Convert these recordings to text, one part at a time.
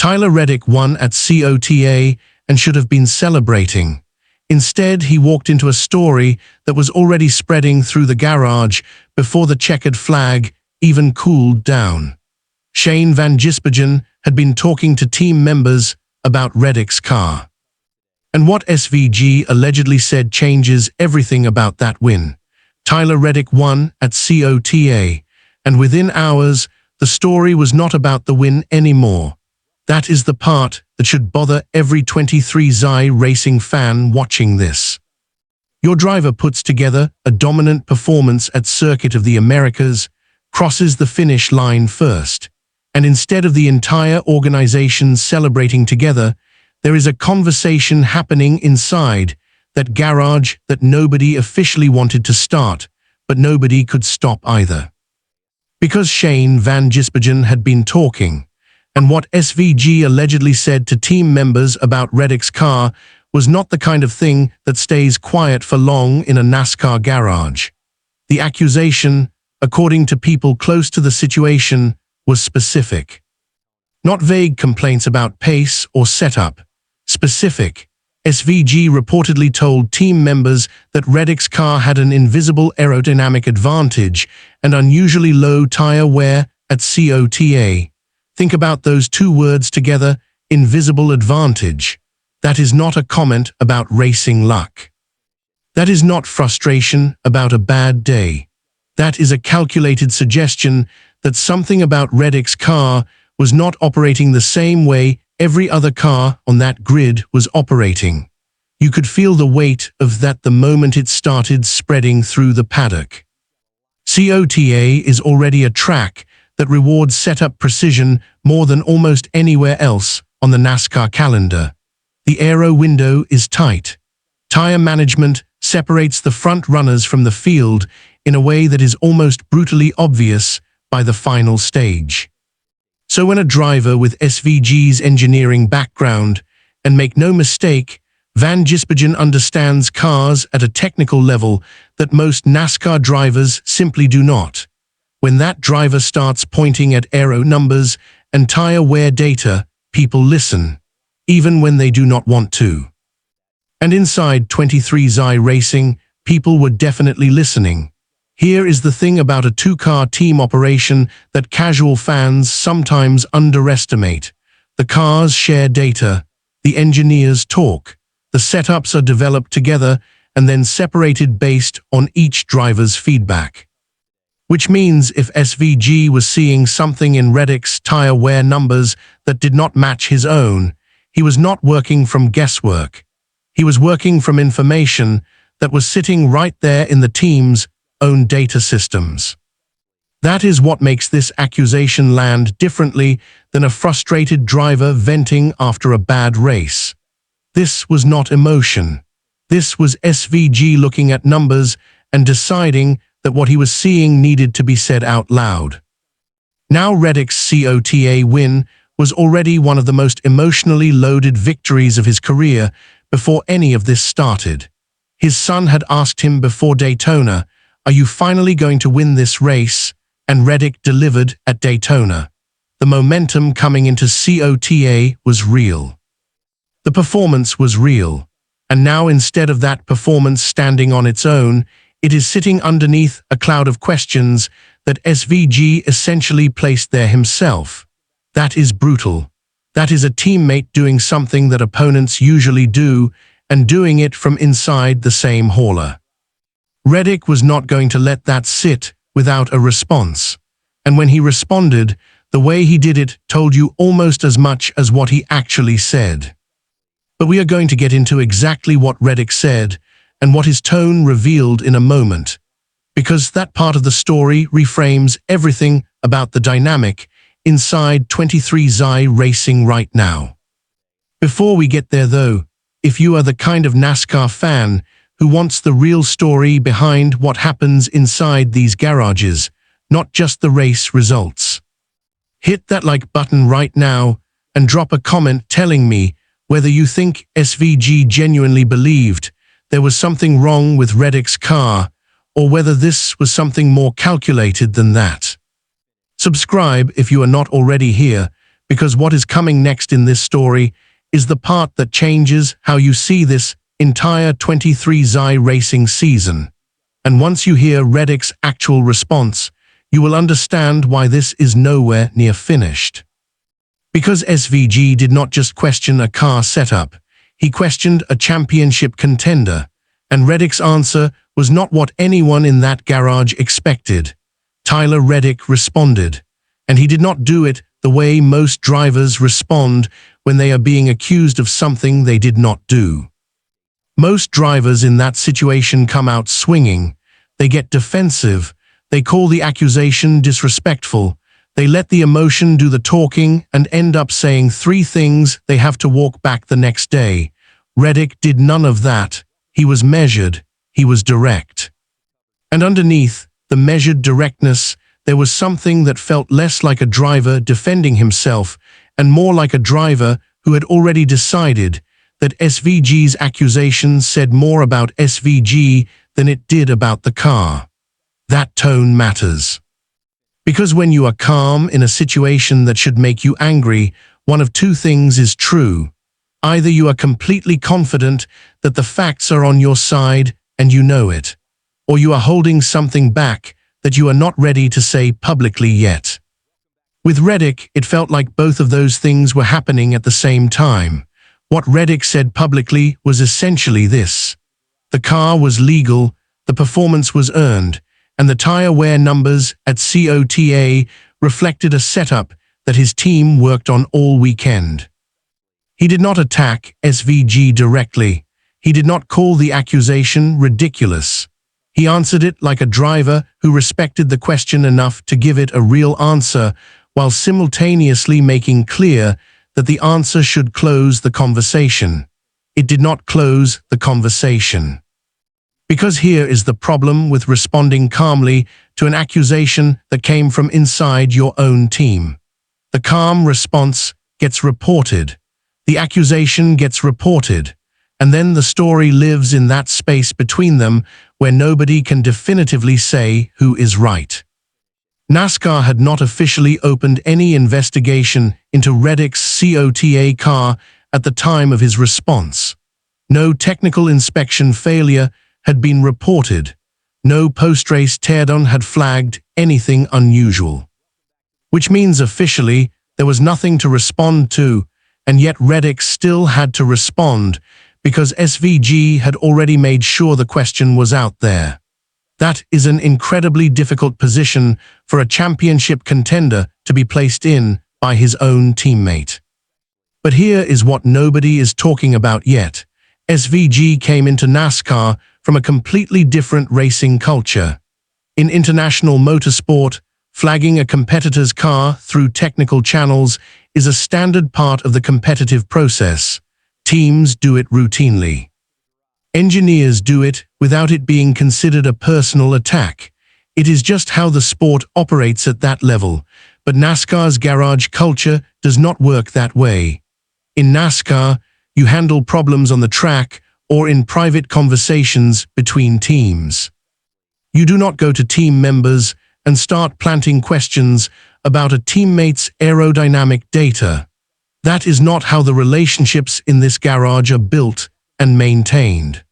Tyler Reddick won at COTA and should have been celebrating. Instead, he walked into a story that was already spreading through the garage before the checkered flag even cooled down. Shane van Gisbergen had been talking to team members about Reddick's car. And what SVG allegedly said changes everything about that win. Tyler Reddick won at COTA, and within hours, the story was not about the win anymore. That is the part that should bother every 23XI racing fan watching this. Your driver puts together a dominant performance at Circuit of the Americas, crosses the finish line first, and instead of the entire organization celebrating together, there is a conversation happening inside that garage that nobody officially wanted to start, but nobody could stop either. Because Shane van Gisbergen had been talking, and what SVG allegedly said to team members about Reddick's car was not the kind of thing that stays quiet for long in a NASCAR garage. The accusation, according to people close to the situation, was specific. Not vague complaints about pace or setup. Specific. SVG reportedly told team members that Reddick's car had an invisible aerodynamic advantage and unusually low tire wear at COTA. Think about those two words together, invisible advantage. That is not a comment about racing luck. That is not frustration about a bad day. That is a calculated suggestion that something about Reddick's car was not operating the same way every other car on that grid was operating. You could feel the weight of that the moment it started spreading through the paddock. COTA is already a track that rewards setup precision more than almost anywhere else on the NASCAR calendar. The aero window is tight. Tire management separates the front runners from the field in a way that is almost brutally obvious by the final stage. So when a driver with SVG's engineering background, and make no mistake, Van Gisbergen understands cars at a technical level that most NASCAR drivers simply do not. When that driver starts pointing at aero numbers and tire wear data, people listen, even when they do not want to. And inside 23XI Racing, people were definitely listening. Here is the thing about a two-car team operation that casual fans sometimes underestimate. The cars share data, the engineers talk, the setups are developed together and then separated based on each driver's feedback. Which means if SVG was seeing something in Reddick's tire wear numbers that did not match his own, he was not working from guesswork. He was working from information that was sitting right there in the team's own data systems. That is what makes this accusation land differently than a frustrated driver venting after a bad race. This was not emotion. This was SVG looking at numbers and deciding that what he was seeing needed to be said out loud. Now Reddick's COTA win was already one of the most emotionally loaded victories of his career before any of this started. His son had asked him before Daytona, "Are you finally going to win this race?" And Reddick delivered at Daytona. The momentum coming into COTA was real. The performance was real. And now instead of that performance standing on its own, it is sitting underneath a cloud of questions that SVG essentially placed there himself. That is brutal. That is a teammate doing something that opponents usually do, and doing it from inside the same hauler. Reddick was not going to let that sit without a response. And when he responded, the way he did it told you almost as much as what he actually said. But we are going to get into exactly what Reddick said and what his tone revealed in a moment, because that part of the story reframes everything about the dynamic inside 23XI Racing right now. Before we get there though, if you are the kind of NASCAR fan who wants the real story behind what happens inside these garages, not just the race results, hit that like button right now and drop a comment telling me whether you think SVG genuinely believed there was something wrong with Reddick's car, or whether this was something more calculated than that. Subscribe if you are not already here, because what is coming next in this story is the part that changes how you see this entire 23XI racing season. And once you hear Reddick's actual response, you will understand why this is nowhere near finished. Because SVG did not just question a car setup, he questioned a championship contender, and Reddick's answer was not what anyone in that garage expected. Tyler Reddick responded, and he did not do it the way most drivers respond when they are being accused of something they did not do. Most drivers in that situation come out swinging. They get defensive. They call the accusation disrespectful. They let the emotion do the talking and end up saying 3 things they have to walk back the next day. Reddick did none of that. He was measured. He was direct. And underneath the measured directness, there was something that felt less like a driver defending himself and more like a driver who had already decided that SVG's accusation said more about SVG than it did about the car. That tone matters. Because when you are calm in a situation that should make you angry, one of 2 things is true. Either you are completely confident that the facts are on your side and you know it, or you are holding something back that you are not ready to say publicly yet. With Reddick, it felt like both of those things were happening at the same time. What Reddick said publicly was essentially this: the car was legal, the performance was earned, and the tire wear numbers at COTA reflected a setup that his team worked on all weekend. He did not attack SVG directly. He did not call the accusation ridiculous. He answered it like a driver who respected the question enough to give it a real answer, while simultaneously making clear that the answer should close the conversation. It did not close the conversation. Because here is the problem with responding calmly to an accusation that came from inside your own team. The calm response gets reported. The accusation gets reported. And then the story lives in that space between them where nobody can definitively say who is right. NASCAR had not officially opened any investigation into Reddick's COTA car at the time of his response. No technical inspection failure had been reported. No post-race teardown had flagged anything unusual. Which means officially there was nothing to respond to, and yet Reddick still had to respond because SVG had already made sure the question was out there. That is an incredibly difficult position for a championship contender to be placed in by his own teammate. But here is what nobody is talking about yet. SVG came into NASCAR from a completely different racing culture. In international motorsport, flagging a competitor's car through technical channels is a standard part of the competitive process. Teams do it routinely. Engineers do it without it being considered a personal attack. It is just how the sport operates at that level, but NASCAR's garage culture does not work that way. In NASCAR, you handle problems on the track or in private conversations between teams. You do not go to team members and start planting questions about a teammate's aerodynamic data. That is not how the relationships in this garage are built and maintained.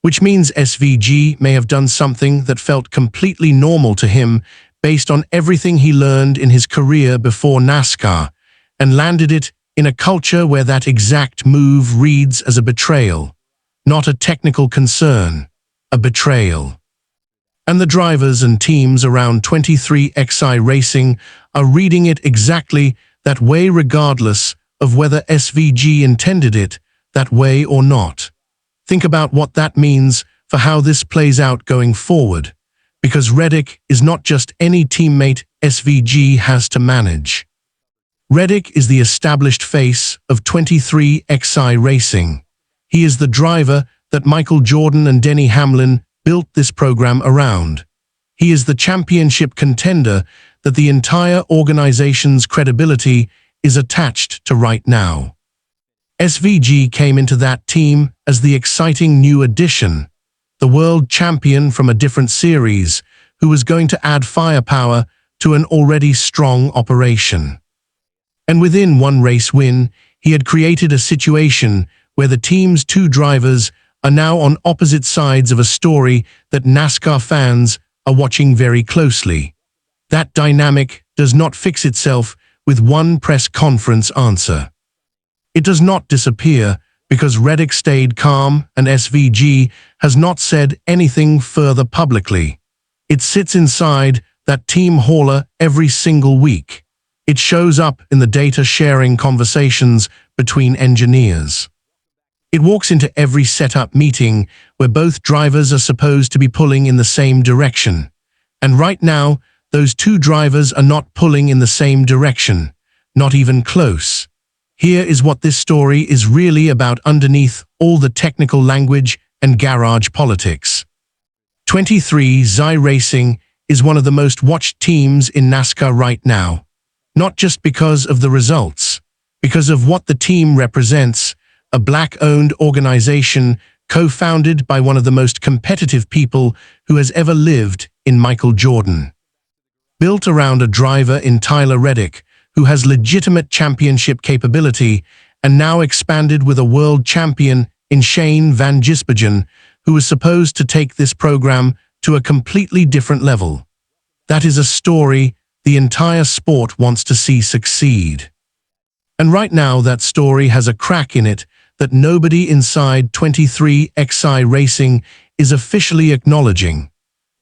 Which means SVG may have done something that felt completely normal to him based on everything he learned in his career before NASCAR, and landed it in a culture where that exact move reads as a betrayal. Not a technical concern, a betrayal. And the drivers and teams around 23XI Racing are reading it exactly that way regardless of whether SVG intended it that way or not. Think about what that means for how this plays out going forward, because Reddick is not just any teammate SVG has to manage. Reddick is the established face of 23XI Racing. He is the driver that Michael Jordan and Denny Hamlin built this program around. He is the championship contender that the entire organization's credibility is attached to right now. SVG came into that team as the exciting new addition, the world champion from a different series, who was going to add firepower to an already strong operation. And within one race win, he had created a situation where the team's two drivers are now on opposite sides of a story that NASCAR fans are watching very closely. That dynamic does not fix itself with one press conference answer. It does not disappear because Reddick stayed calm and SVG has not said anything further publicly. It sits inside that team hauler every single week. It shows up in the data-sharing conversations between engineers. It walks into every setup meeting where both drivers are supposed to be pulling in the same direction. And right now, those two drivers are not pulling in the same direction, not even close. Here is what this story is really about underneath all the technical language and garage politics. 23XI Racing is one of the most watched teams in NASCAR right now, not just because of the results, because of what the team represents, a black-owned organization co-founded by one of the most competitive people who has ever lived in Michael Jordan. Built around a driver in Tyler Reddick, who has legitimate championship capability, and now expanded with a world champion in Shane van Gisbergen, who is supposed to take this program to a completely different level. That is a story the entire sport wants to see succeed. And right now that story has a crack in it that nobody inside 23XI Racing is officially acknowledging,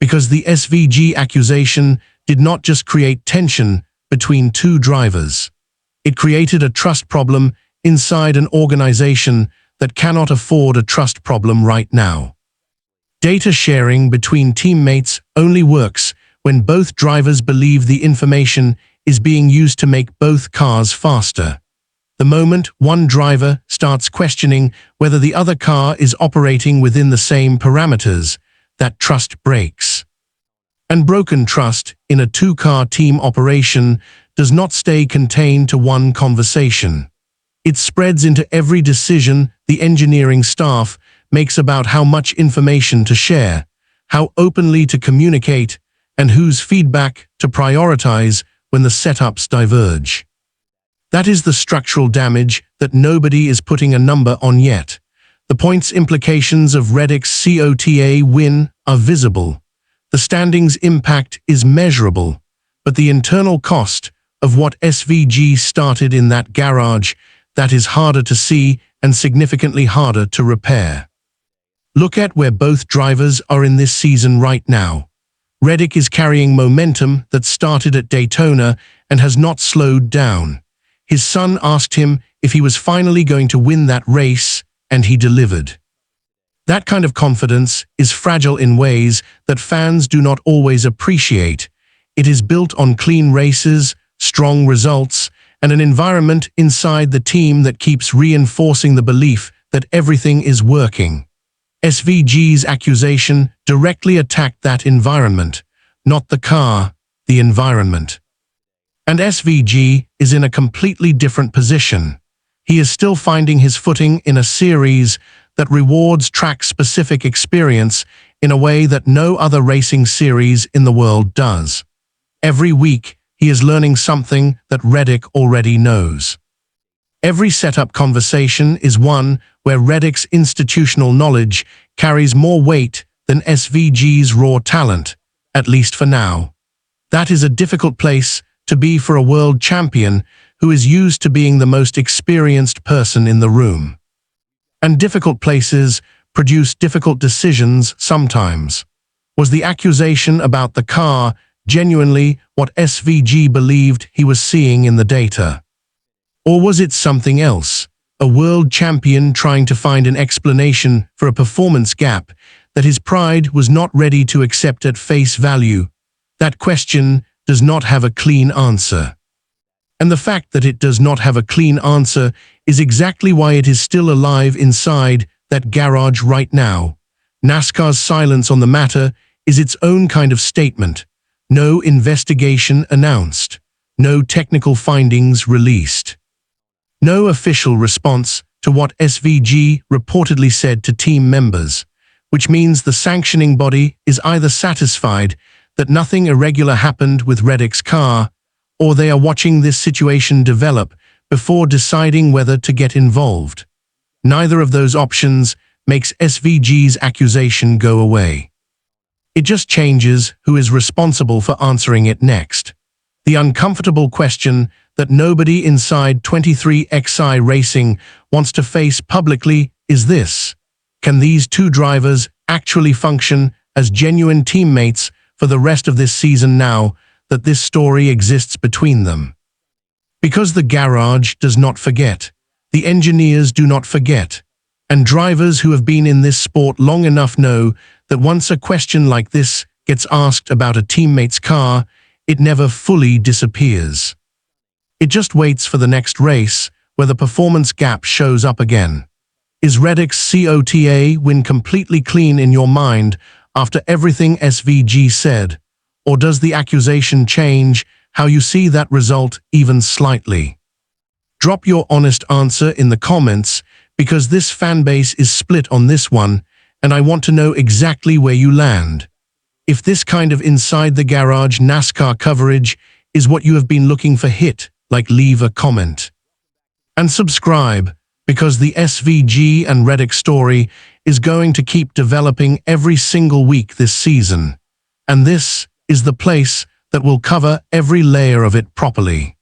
because the SVG accusation did not just create tension between two drivers. It created a trust problem inside an organization that cannot afford a trust problem right now. Data sharing between teammates only works when both drivers believe the information is being used to make both cars faster. The moment one driver starts questioning whether the other car is operating within the same parameters, that trust breaks. And broken trust in a two-car team operation does not stay contained to one conversation. It spreads into every decision the engineering staff makes about how much information to share, how openly to communicate, and whose feedback to prioritize when the setups diverge. That is the structural damage that nobody is putting a number on yet. The points implications of Reddick's COTA win are visible. The standings impact is measurable, but the internal cost of what SVG started in that garage, that is harder to see and significantly harder to repair. Look at where both drivers are in this season right now. Reddick is carrying momentum that started at Daytona and has not slowed down. His son asked him if he was finally going to win that race, and he delivered. That kind of confidence is fragile in ways that fans do not always appreciate. It is built on clean races, strong results, and an environment inside the team that keeps reinforcing the belief that everything is working. SVG's accusation directly attacked that environment, not the car, the environment. And SVG is in a completely different position. He is still finding his footing in a series that rewards track-specific experience in a way that no other racing series in the world does. Every week, he is learning something that Reddick already knows. Every setup conversation is one where Reddick's institutional knowledge carries more weight than SVG's raw talent, at least for now. That is a difficult place to be for a world champion who is used to being the most experienced person in the room. And difficult places produce difficult decisions sometimes. Was the accusation about the car genuinely what SVG believed he was seeing in the data? Or was it something else, a world champion trying to find an explanation for a performance gap that his pride was not ready to accept at face value? That question does not have a clean answer. And the fact that it does not have a clean answer is exactly why it is still alive inside that garage right now. NASCAR's silence on the matter is its own kind of statement. No investigation announced. No technical findings released. No official response to what SVG reportedly said to team members, which means the sanctioning body is either satisfied that nothing irregular happened with Reddick's car, or they are watching this situation develop before deciding whether to get involved. Neither of those options makes SVG's accusation go away. It just changes who is responsible for answering it next. The uncomfortable question that nobody inside 23XI Racing wants to face publicly is this: can these two drivers actually function as genuine teammates for the rest of this season now that this story exists between them? Because the garage does not forget, the engineers do not forget, and drivers who have been in this sport long enough know that once a question like this gets asked about a teammate's car, it never fully disappears. It just waits for the next race where the performance gap shows up again. Is Reddick's COTA win completely clean in your mind after everything SVG said, or does the accusation change how you see that result even slightly? Drop your honest answer in the comments, because this fanbase is split on this one, and I want to know exactly where you land. If this kind of inside the garage NASCAR coverage is what you have been looking for, leave a comment. And subscribe, because the SVG and Reddick story is going to keep developing every single week this season. And this is the place that will cover every layer of it properly.